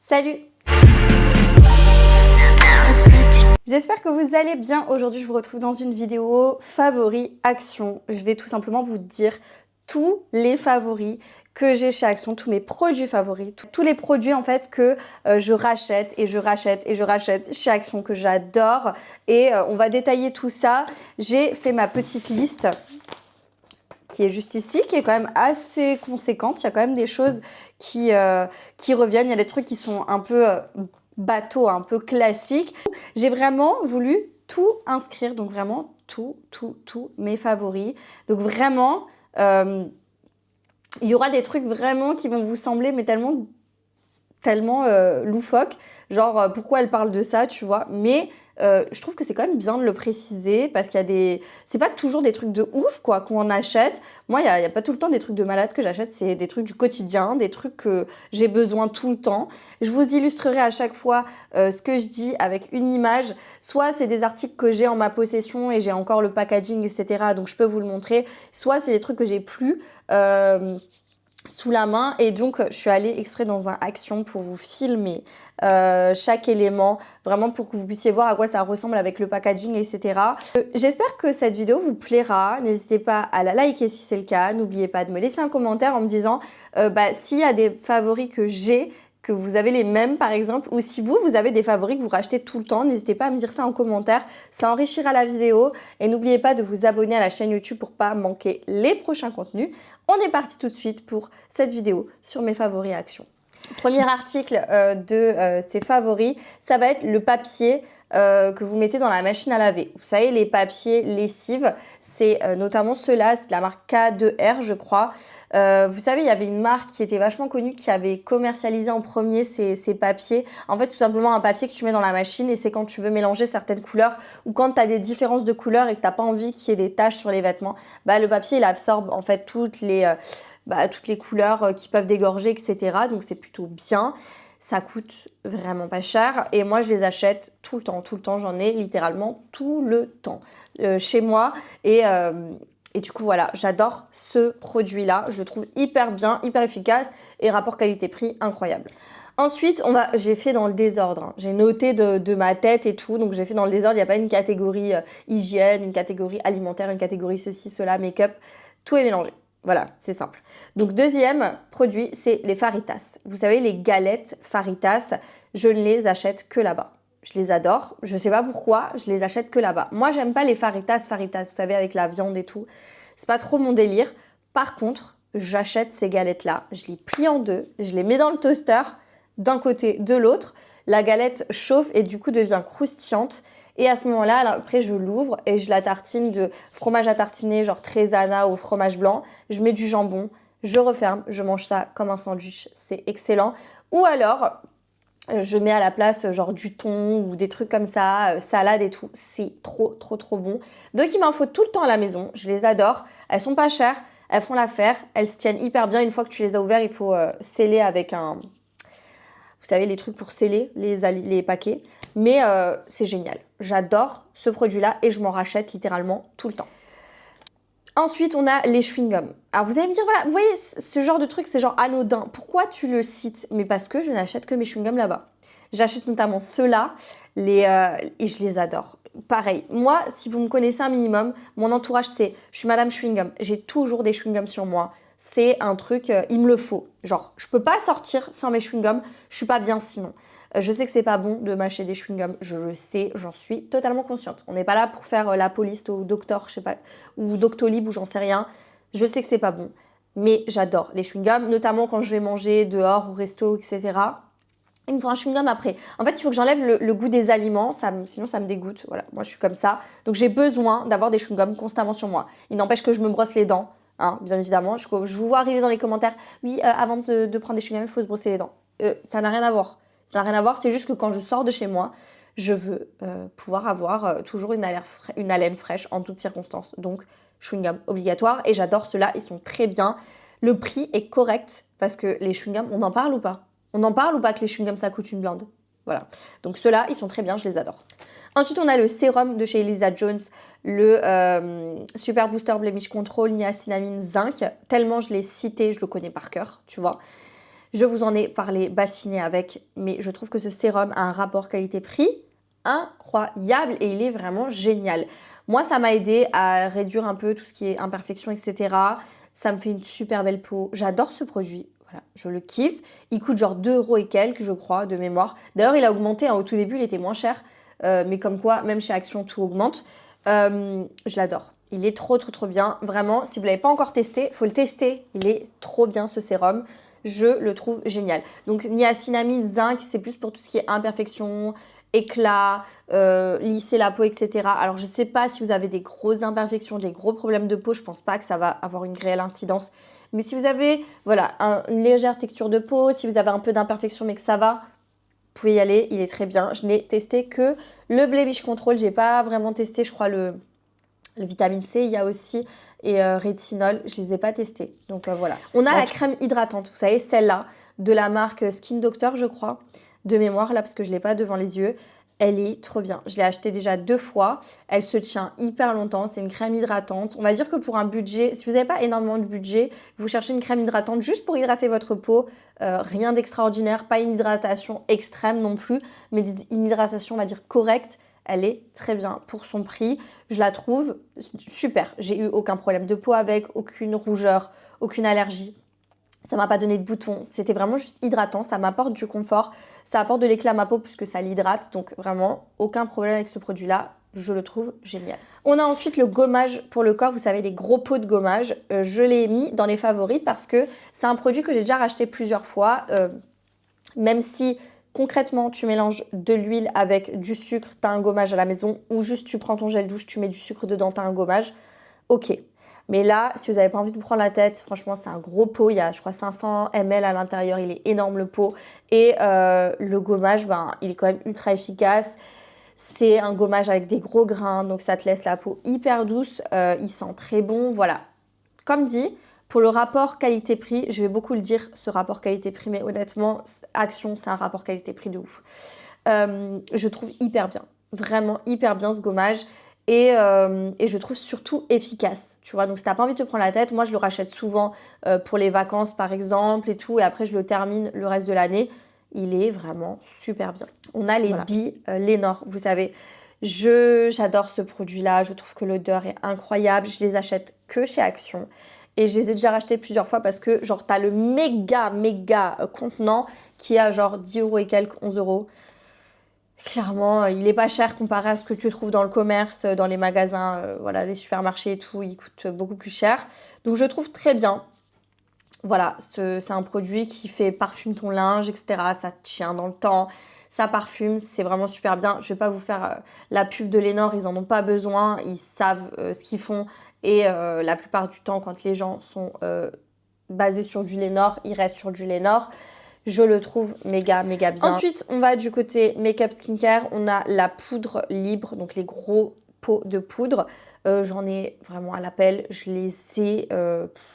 Salut! J'espère que vous allez bien. Aujourd'hui, je vous retrouve dans une vidéo favoris Action. Je vais tout simplement vous dire tous les favoris que j'ai chez Action, tous mes produits favoris, tous les produits en fait que je rachète et je rachète et je rachète chez Action, que j'adore. Et on va détailler tout ça. J'ai fait ma petite liste qui est juste ici, qui est quand même assez conséquente. Il y a quand même des choses qui reviennent. Il y a des trucs qui sont un peu bateaux, un peu classiques. J'ai vraiment voulu tout inscrire, donc vraiment tous mes favoris. Donc vraiment, il y aura des trucs vraiment qui vont vous sembler mais tellement loufoque, genre pourquoi elle parle de ça, tu vois, mais je trouve que c'est quand même bien de le préciser parce qu'il y a des... C'est pas toujours des trucs de ouf, quoi, qu'on achète. Moi, il y a pas tout le temps des trucs de malade que j'achète, c'est des trucs du quotidien, des trucs que j'ai besoin tout le temps. Je vous illustrerai à chaque fois ce que je dis avec une image. Soit c'est des articles que j'ai en ma possession et j'ai encore le packaging, etc. Donc je peux vous le montrer. Soit c'est des trucs que j'ai plus... sous la main, et donc je suis allée exprès dans un Action pour vous filmer chaque élément, vraiment pour que vous puissiez voir à quoi ça ressemble avec le packaging, etc. J'espère que cette vidéo vous plaira. N'hésitez pas à la liker si c'est le cas. N'oubliez pas de me laisser un commentaire en me disant s'il y a des favoris que j'ai, que vous avez les mêmes par exemple, ou si vous avez des favoris que vous rachetez tout le temps, n'hésitez pas à me dire ça en commentaire, ça enrichira la vidéo. Et n'oubliez pas de vous abonner à la chaîne YouTube pour pas manquer les prochains contenus. On est parti tout de suite pour cette vidéo sur mes favoris Action. Premier article de ces favoris, ça va être le papier que vous mettez dans la machine à laver. Vous savez, les papiers lessive, c'est notamment ceux-là, c'est de la marque K2R, je crois. Vous savez, il y avait une marque qui était vachement connue qui avait commercialisé en premier ces papiers. En fait, tout simplement un papier que tu mets dans la machine, et c'est quand tu veux mélanger certaines couleurs ou quand tu as des différences de couleurs et que tu n'as pas envie qu'il y ait des taches sur les vêtements, le papier, il absorbe en fait toutes les couleurs qui peuvent dégorger, etc. Donc c'est plutôt bien. Ça coûte vraiment pas cher et moi je les achète tout le temps, j'en ai littéralement tout le temps chez moi et du coup voilà, j'adore ce produit-là, je le trouve hyper bien, hyper efficace et rapport qualité-prix incroyable. Ensuite, j'ai fait dans le désordre, hein. J'ai noté de ma tête et tout, donc j'ai fait dans le désordre, il n'y a pas une catégorie hygiène, une catégorie alimentaire, une catégorie ceci, cela, make-up, tout est mélangé. Voilà, c'est simple. Donc, deuxième produit, c'est les Faritas. Vous savez, les galettes Faritas, je ne les achète que là-bas. Je les adore. Je ne sais pas pourquoi, je les achète que là-bas. Moi, j'aime pas les Faritas, vous savez, avec la viande et tout. C'est pas trop mon délire. Par contre, j'achète ces galettes-là. Je les plie en deux, je les mets dans le toaster, d'un côté, de l'autre. La galette chauffe et du coup devient croustillante. Et à ce moment-là, après, je l'ouvre et je la tartine de fromage à tartiner, genre Trésana ou fromage blanc. Je mets du jambon, je referme, je mange ça comme un sandwich. C'est excellent. Ou alors, je mets à la place genre du thon ou des trucs comme ça, salade et tout. C'est trop bon. Donc, il m'en faut tout le temps à la maison. Je les adore. Elles sont pas chères. Elles font l'affaire. Elles se tiennent hyper bien. Une fois que tu les as ouvertes, il faut sceller avec un... Vous savez, les trucs pour sceller les paquets. Mais c'est génial. J'adore ce produit-là et je m'en rachète littéralement tout le temps. Ensuite, on a les chewing-gums. Alors, vous allez me dire, voilà, vous voyez, ce genre de truc, c'est genre anodin. Pourquoi tu le cites? Mais parce que je n'achète que mes chewing-gums là-bas. J'achète notamment ceux-là et je les adore. Pareil, moi, si vous me connaissez un minimum, mon entourage, je suis Madame Chewing-Gum. J'ai toujours des chewing-gums sur moi. C'est un truc, il me le faut. Genre, je peux pas sortir sans mes chewing-gums, je suis pas bien sinon. Je sais que c'est pas bon de mâcher des chewing-gums, je le sais, j'en suis totalement consciente. On n'est pas là pour faire la police au docteur, je sais pas, ou Doctolib ou j'en sais rien. Je sais que c'est pas bon, mais j'adore les chewing-gums, notamment quand je vais manger dehors au resto, etc. Il me faut un chewing-gum après. En fait, il faut que j'enlève le goût des aliments, sinon ça me dégoûte. Voilà, moi je suis comme ça. Donc j'ai besoin d'avoir des chewing-gums constamment sur moi. Il n'empêche que je me brosse les dents. Hein, bien évidemment, je vous vois arriver dans les commentaires. Oui, avant de prendre des chewing-gums, il faut se brosser les dents. Ça n'a rien à voir. Ça n'a rien à voir. C'est juste que quand je sors de chez moi, je veux pouvoir avoir toujours une haleine fraîche en toutes circonstances. Donc, chewing-gum obligatoire. Et j'adore ceux-là. Ils sont très bien. Le prix est correct parce que les chewing-gums, on en parle ou pas? On en parle ou pas que les chewing-gums, ça coûte une blinde? Voilà. Donc ceux-là, ils sont très bien, je les adore. Ensuite, on a le sérum de chez Elisa Jones, le Super Booster Blemish Control Niacinamide Zinc. Tellement je l'ai cité, je le connais par cœur, tu vois. Je vous en ai parlé bassiné avec, mais je trouve que ce sérum a un rapport qualité-prix incroyable et il est vraiment génial. Moi, ça m'a aidé à réduire un peu tout ce qui est imperfection, etc. Ça me fait une super belle peau. J'adore ce produit. Voilà, je le kiffe. Il coûte genre 2 € et quelques, je crois, de mémoire. D'ailleurs, il a augmenté. Hein, au tout début, il était moins cher. Mais comme quoi, même chez Action, tout augmente. Je l'adore. Il est trop, trop, trop bien. Vraiment, si vous ne l'avez pas encore testé, il faut le tester. Il est trop bien, ce sérum. Je le trouve génial. Donc, niacinamide, zinc, c'est plus pour tout ce qui est imperfection, éclat, lisser la peau, etc. Alors, je ne sais pas si vous avez des grosses imperfections, des gros problèmes de peau. Je ne pense pas que ça va avoir une réelle incidence. Mais si vous avez voilà, une légère texture de peau, si vous avez un peu d'imperfection mais que ça va, vous pouvez y aller. Il est très bien. Je n'ai testé que le Blemish Control. Je n'ai pas vraiment testé, je crois, le vitamine C, il y a aussi, et rétinol, je ne les ai pas testés. Donc voilà. On a la crème hydratante, vous savez, celle-là, de la marque Skin Doctor, je crois, de mémoire, là, parce que je ne l'ai pas devant les yeux. Elle est trop bien. Je l'ai achetée déjà 2 fois. Elle se tient hyper longtemps. C'est une crème hydratante. On va dire que pour un budget, si vous n'avez pas énormément de budget, vous cherchez une crème hydratante juste pour hydrater votre peau. Rien d'extraordinaire, pas une hydratation extrême non plus, mais une hydratation, on va dire, correcte. Elle est très bien pour son prix. Je la trouve super. J'ai eu aucun problème de peau avec, aucune rougeur, aucune allergie. Ça m'a pas donné de boutons. C'était vraiment juste hydratant. Ça m'apporte du confort. Ça apporte de l'éclat à ma peau puisque ça l'hydrate. Donc vraiment, aucun problème avec ce produit-là. Je le trouve génial. On a ensuite le gommage pour le corps. Vous savez, les gros pots de gommage. Je l'ai mis dans les favoris parce que c'est un produit que j'ai déjà racheté plusieurs fois. Même si concrètement, tu mélanges de l'huile avec du sucre, tu as un gommage à la maison, ou juste tu prends ton gel douche, tu mets du sucre dedans, tu as un gommage. Ok. Mais là, si vous n'avez pas envie de vous prendre la tête, franchement, c'est un gros pot. Il y a, je crois, 500 ml à l'intérieur. Il est énorme, le pot. Et le gommage, ben, il est quand même ultra efficace. C'est un gommage avec des gros grains, donc ça te laisse la peau hyper douce. Il sent très bon. Voilà. Comme dit, pour le rapport qualité-prix, je vais beaucoup le dire, ce rapport qualité-prix, mais honnêtement, Action, c'est un rapport qualité-prix de ouf. Je trouve hyper bien, vraiment hyper bien ce gommage et je trouve surtout efficace, tu vois. Donc si t'as pas envie de te prendre la tête, moi je le rachète souvent pour les vacances par exemple et tout, et après je le termine le reste de l'année. Il est vraiment super bien. On a les billes Lénore, vous savez. J'adore ce produit-là, je trouve que l'odeur est incroyable. Je les achète que chez Action. Et je les ai déjà rachetés plusieurs fois parce que genre t'as le méga contenant qui a genre 10 € et quelques, 11 €. Clairement, il est pas cher comparé à ce que tu trouves dans le commerce, dans les magasins, voilà, les supermarchés et tout. Il coûte beaucoup plus cher. Donc je trouve très bien. Voilà, c'est un produit qui fait parfume ton linge, etc. Ça tient dans le temps. Ça parfume, c'est vraiment super bien. Je vais pas vous faire la pub de Lénore, ils en ont pas besoin. Ils savent ce qu'ils font. Et la plupart du temps, quand les gens sont basés sur du Lénore, ils restent sur du Lénore. Je le trouve méga bien. Ensuite, on va du côté make-up skincare. On a la poudre libre, donc les gros pots de poudre. J'en ai vraiment à l'appel. Je les ai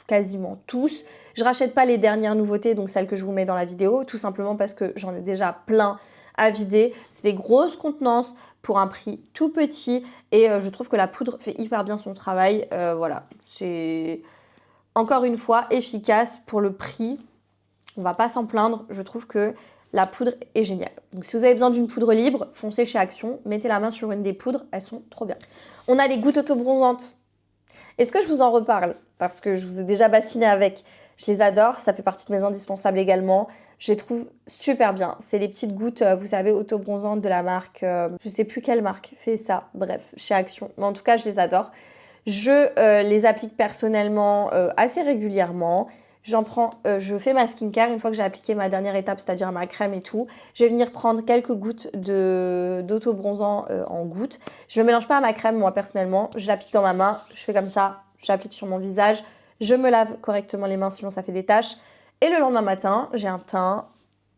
quasiment tous. Je rachète pas les dernières nouveautés, donc celles que je vous mets dans la vidéo, tout simplement parce que j'en ai déjà plein à vider. C'est des grosses contenances pour un prix tout petit et je trouve que la poudre fait hyper bien son travail. Voilà, c'est encore une fois efficace pour le prix. On va pas s'en plaindre. Je trouve que la poudre est géniale. Donc si vous avez besoin d'une poudre libre, foncez chez Action. Mettez la main sur une des poudres, elles sont trop bien. On a les gouttes auto-bronzantes. Est-ce que je vous en reparle? Parce que je vous ai déjà bassiné avec. Je les adore, ça fait partie de mes indispensables également. Je les trouve super bien. C'est les petites gouttes, vous savez, auto-bronzantes de la marque, je sais plus quelle marque fait ça, bref, chez Action. Mais en tout cas, je les adore. Je les applique personnellement assez régulièrement. Je fais ma skincare une fois que j'ai appliqué ma dernière étape, c'est-à-dire ma crème et tout. Je vais venir prendre quelques gouttes d'auto-bronzant en gouttes. Je ne le mélange pas à ma crème, moi, personnellement. Je l'applique dans ma main, je fais comme ça, j'applique sur mon visage. Je me lave correctement les mains, sinon ça fait des taches. Et le lendemain matin, j'ai un teint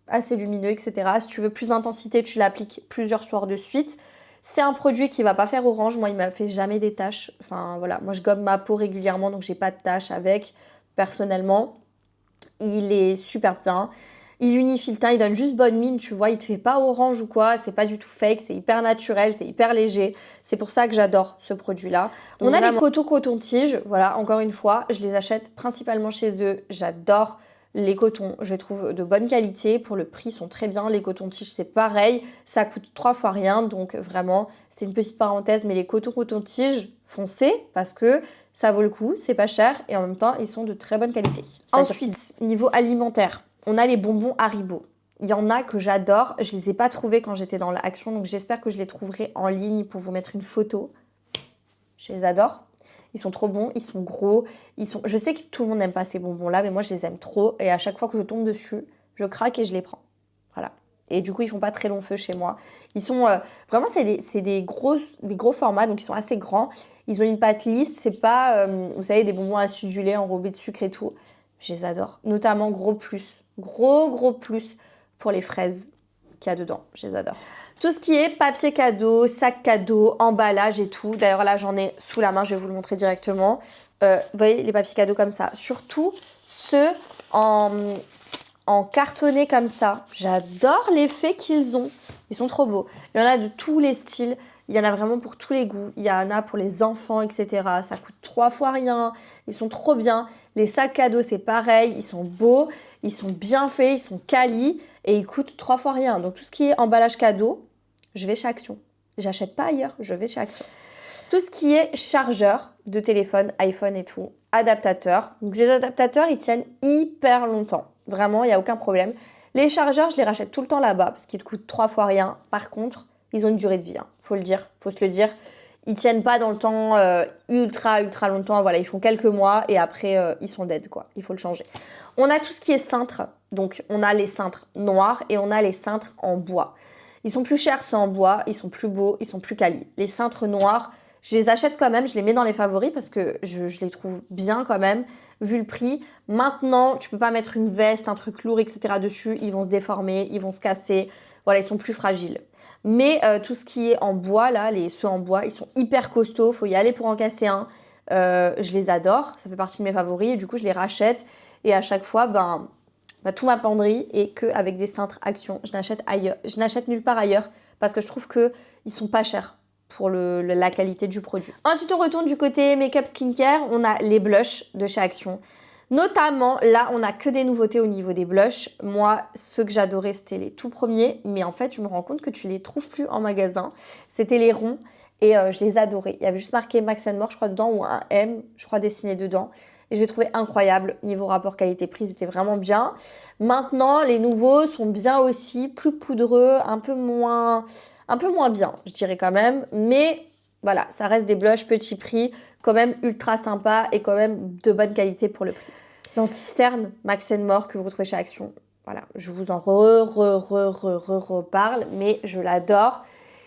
assez lumineux, etc. Si tu veux plus d'intensité, tu l'appliques plusieurs soirs de suite. C'est un produit qui ne va pas faire orange. Moi, il ne m'a fait jamais des taches. Enfin, voilà. Moi, je gomme ma peau régulièrement, donc j'ai pas de taches avec. Personnellement, il est super bien. Il unifie le teint, il donne juste bonne mine, tu vois. Il te fait pas orange ou quoi. C'est pas du tout fake, c'est hyper naturel, c'est hyper léger. C'est pour ça que j'adore ce produit-là. On a les coton-tige. Voilà, encore une fois, je les achète principalement chez eux. J'adore Les cotons, je les trouve de bonne qualité. Pour le prix, ils sont très bien. Les cotons-tiges, c'est pareil. Ça coûte 3 fois rien. Donc vraiment, c'est une petite parenthèse. Mais les cotons-tiges, foncez parce que ça vaut le coup. C'est pas cher. Et en même temps, ils sont de très bonne qualité. Ensuite, niveau alimentaire, on a les bonbons Haribo. Il y en a que j'adore. Je les ai pas trouvés quand j'étais dans l'Action. Donc j'espère que je les trouverai en ligne pour vous mettre une photo. Je les adore. Ils sont trop bons, ils sont gros. Je sais que tout le monde n'aime pas ces bonbons-là, mais moi, je les aime trop. Et à chaque fois que je tombe dessus, je craque et je les prends. Voilà. Et du coup, ils font pas très long feu chez moi. Ils sont... vraiment, c'est des gros formats, donc ils sont assez grands. Ils ont une pâte lisse. C'est pas, vous savez, des bonbons acidulés enrobés de sucre et tout. Je les adore. Notamment gros plus. Gros plus pour les fraises qu'il y a dedans. Je les adore. Tout ce qui est papier cadeau, sac cadeau, emballage et tout. D'ailleurs, là, j'en ai sous la main. Je vais vous le montrer directement. Vous voyez, les papiers cadeaux comme ça. Surtout ceux en cartonné comme ça. J'adore l'effet qu'ils ont. Ils sont trop beaux. Il y en a de tous les styles. Il y en a vraiment pour tous les goûts. Il y en a pour les enfants, etc. Ça coûte 3 fois rien. Ils sont trop bien. Les sacs cadeaux, c'est pareil. Ils sont beaux. Ils sont bien faits. Ils sont quali. Et ils coûtent 3 fois rien. Donc, tout ce qui est emballage cadeau, je vais chez Action. J'achète pas ailleurs. Je vais chez Action. Tout ce qui est chargeur de téléphone, iPhone et tout, adaptateur. Donc, les adaptateurs, ils tiennent hyper longtemps. Vraiment, il n'y a aucun problème. Les chargeurs, je les rachète tout le temps là-bas parce qu'ils te coûtent 3 fois rien. Par contre, ils ont une durée de vie. Faut le dire, faut se le dire. Ils tiennent pas dans le temps ultra longtemps. Voilà, ils font quelques mois et après, ils sont dead, quoi. Il faut le changer. On a tout ce qui est cintre. Donc, on a les cintres noirs et on a les cintres en bois. Ils sont plus chers, ceux en bois. Ils sont plus beaux, ils sont plus quali. Les cintres noirs, je les achète quand même. Je les mets dans les favoris parce que je les trouve bien quand même, vu le prix. Maintenant, tu peux pas mettre une veste, un truc lourd, etc. dessus. Ils vont se déformer, ils vont se casser. Voilà, ils sont plus fragiles. Mais tout ce qui est en bois, là, ceux en bois, ils sont hyper costauds. Faut y aller pour en casser un. Je les adore. Ça fait partie de mes favoris. Et du coup, je les rachète. Et à chaque fois, tout ma penderie est qu'avec des cintres Action. Je n'achète nulle part ailleurs parce que je trouve qu'ils sont pas chers pour la qualité du produit. Ensuite, on retourne du côté make-up skincare. On a les blushs de chez Action. Notamment, là, on n'a que des nouveautés au niveau des blushs. Moi, ceux que j'adorais, c'était les tout premiers. Mais en fait, je me rends compte que tu les trouves plus en magasin. C'était les ronds et je les adorais. Il y avait juste marqué Max & More, je crois, dedans, ou un M, je crois, dessiné dedans. Et je les trouvais incroyables. Niveau rapport qualité-prix, c'était vraiment bien. Maintenant, les nouveaux sont bien aussi, plus poudreux, un peu moins bien, je dirais quand même. Mais voilà, ça reste des blushs petit prix, quand même ultra sympa et quand même de bonne qualité pour le prix. L'anti-cerne Max & More que vous retrouvez chez Action. Voilà, je vous en reparle, mais je l'adore.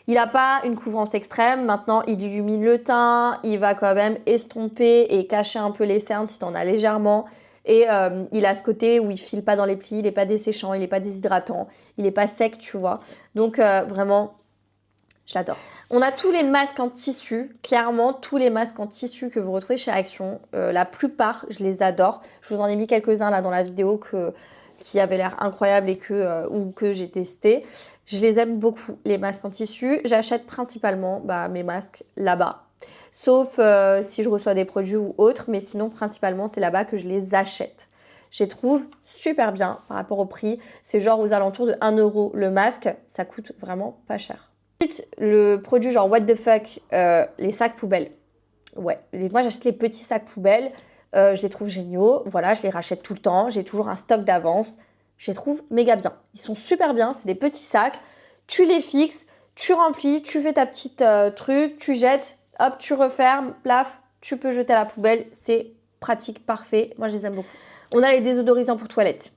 Il n'a pas une couvrance extrême. Maintenant, il illumine le teint. Il va quand même estomper et cacher un peu les cernes si tu en as légèrement. Et il a ce côté où il file pas dans les plis, il n'est pas desséchant, il n'est pas déshydratant, il n'est pas sec, tu vois. Donc vraiment, je l'adore. On a tous les masques en tissu, clairement tous les masques en tissu que vous retrouvez chez Action. La plupart, je les adore. Je vous en ai mis quelques-uns là dans la vidéo qui avaient l'air incroyables et que j'ai testé. Je les aime beaucoup, les masques en tissu. J'achète principalement mes masques là-bas. Sauf si je reçois des produits ou autres, mais sinon principalement c'est là-bas que je les achète. Je les trouve super bien par rapport au prix. C'est genre aux alentours de 1 € le masque. Ça coûte vraiment pas cher. Ensuite, le produit genre what the fuck, les sacs poubelles. Ouais, moi j'achète les petits sacs poubelles. Je les trouve géniaux. Voilà, je les rachète tout le temps. J'ai toujours un stock d'avance. Je les trouve méga bien. Ils sont super bien. C'est des petits sacs. Tu les fixes, tu remplis, tu fais ta petite truc, tu jettes, hop, tu refermes, plaf, tu peux jeter à la poubelle. C'est pratique, parfait. Moi, je les aime beaucoup. On a les désodorisants pour toilettes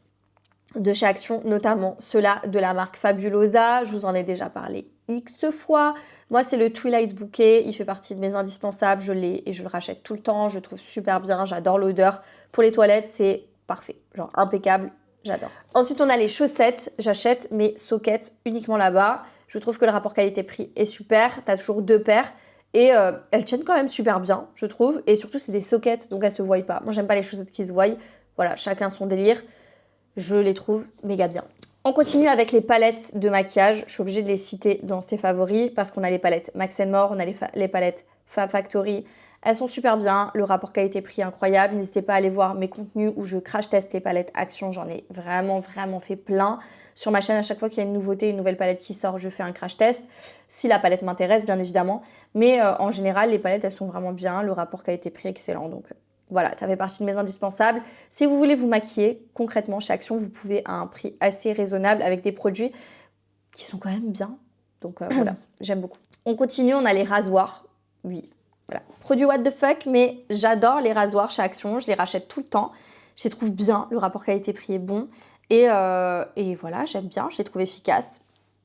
de chez Action, notamment ceux-là de la marque Fabulosa. Je vous en ai déjà parlé X fois. Moi, c'est le Twilight Bouquet. Il fait partie de mes indispensables. Je l'ai et je le rachète tout le temps. Je le trouve super bien. J'adore l'odeur. Pour les toilettes, c'est parfait. Genre impeccable. J'adore. Ensuite, on a les chaussettes. J'achète mes sockets uniquement là-bas. Je trouve que le rapport qualité-prix est super. Tu as toujours 2 paires. Et elles tiennent quand même super bien, je trouve. Et surtout, c'est des sockets, donc elles se voient pas. Moi, j'aime pas les chaussettes qui se voient. Voilà, chacun son délire. Je les trouve méga bien. On continue avec les palettes de maquillage. Je suis obligée de les citer dans ces favoris parce qu'on a les palettes Max More, on a les palettes Fab Factory. Elles sont super bien, le rapport qualité-prix est incroyable. N'hésitez pas à aller voir mes contenus où je crash teste les palettes Action. J'en ai vraiment fait plein. Sur ma chaîne, à chaque fois qu'il y a une nouveauté, une nouvelle palette qui sort, je fais un crash test. Si la palette m'intéresse, bien évidemment. Mais en général, les palettes, elles sont vraiment bien. Le rapport qualité-prix est excellent. Donc voilà, ça fait partie de mes indispensables. Si vous voulez vous maquiller, concrètement, chez Action, vous pouvez à un prix assez raisonnable avec des produits qui sont quand même bien. Donc voilà, j'aime beaucoup. On continue, on a les rasoirs. Oui. Voilà. Produit what the fuck, mais j'adore les rasoirs chez Action, je les rachète tout le temps. Je les trouve bien, le rapport qualité-prix est bon. Et voilà, j'aime bien, je les trouve efficaces.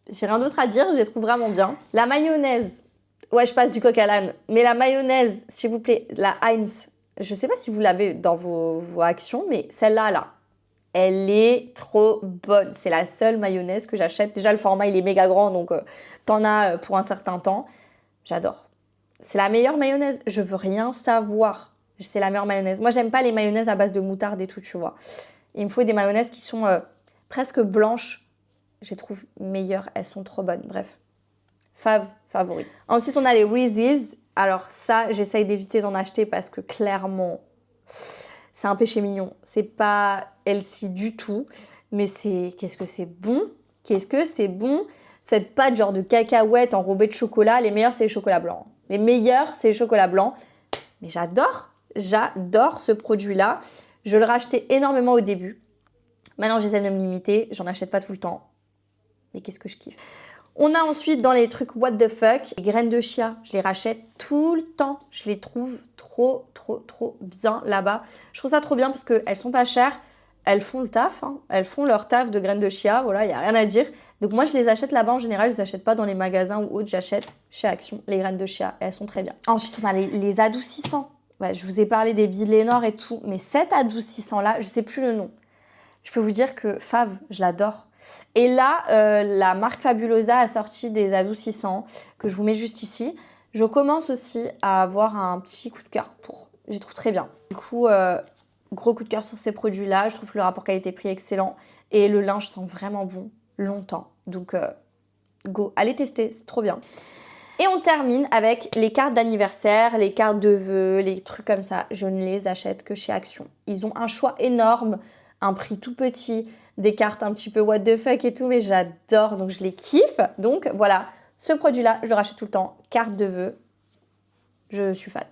J'ai rien d'autre à dire, je les trouve vraiment bien. La mayonnaise, ouais, je passe du coq à l'âne, mais la mayonnaise, s'il vous plaît, la Heinz, je sais pas si vous l'avez dans vos Actions, mais celle-là, là, elle est trop bonne. C'est la seule mayonnaise que j'achète. Déjà, le format, il est méga grand, donc t'en as pour un certain temps. J'adore. C'est la meilleure mayonnaise. Je veux rien savoir. C'est la meilleure mayonnaise. Moi, j'aime pas les mayonnaises à base de moutarde et tout, tu vois. Il me faut des mayonnaises qui sont presque blanches. Je les trouve meilleures. Elles sont trop bonnes. Bref. Favori. Ensuite, on a les Reese's. Alors ça, j'essaye d'éviter d'en acheter parce que clairement, c'est un péché mignon. C'est pas healthy du tout. Mais qu'est-ce que c'est bon. Qu'est-ce que c'est bon. Cette pâte genre de cacahuètes enrobée de chocolat. Les meilleurs, c'est les chocolats blancs. Les meilleurs, c'est les chocolats blancs. Mais j'adore ce produit-là. Je le rachetais énormément au début. Maintenant, j'essaie de me limiter. J'en achète pas tout le temps. Mais qu'est-ce que je kiffe. On a ensuite dans les trucs what the fuck, les graines de chia. Je les rachète tout le temps. Je les trouve trop bien là-bas. Je trouve ça trop bien parce qu'elles sont pas chères. Elles font le taf. Hein. Elles font leur taf de graines de chia. Voilà, il n'y a rien à dire. Donc moi, je les achète là-bas en général. Je les achète pas dans les magasins ou autres. J'achète chez Action les graines de chia. Et elles sont très bien. Ensuite, on a les adoucissants. Ouais, je vous ai parlé des Bille Lénore et tout. Mais cet adoucissant-là, je sais plus le nom. Je peux vous dire que Fave, je l'adore. Et là, la marque Fabulosa a sorti des adoucissants que je vous mets juste ici. Je commence aussi à avoir un petit coup de cœur pour. Je les trouve très bien. Du coup, gros coup de cœur sur ces produits-là. Je trouve que le rapport qualité-prix est excellent. Et le linge sent vraiment bon longtemps. Donc, go, allez tester, c'est trop bien. Et on termine avec les cartes d'anniversaire, les cartes de vœux, les trucs comme ça. Je ne les achète que chez Action. Ils ont un choix énorme, un prix tout petit, des cartes un petit peu what the fuck et tout, mais j'adore, donc je les kiffe. Donc voilà, ce produit-là, je le rachète tout le temps. Carte de vœux, je suis fan.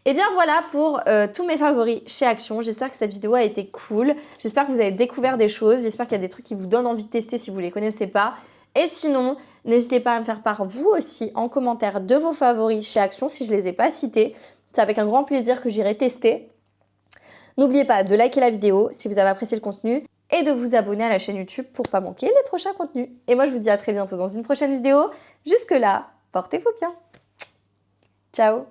Et bien voilà pour tous mes favoris chez Action. J'espère que cette vidéo a été cool. J'espère que vous avez découvert des choses. J'espère qu'il y a des trucs qui vous donnent envie de tester si vous ne les connaissez pas. Et sinon, n'hésitez pas à me faire part vous aussi en commentaire de vos favoris chez Action si je ne les ai pas cités. C'est avec un grand plaisir que j'irai tester. N'oubliez pas de liker la vidéo si vous avez apprécié le contenu et de vous abonner à la chaîne YouTube pour ne pas manquer les prochains contenus. Et moi, je vous dis à très bientôt dans une prochaine vidéo. Jusque là, portez-vous bien. Ciao.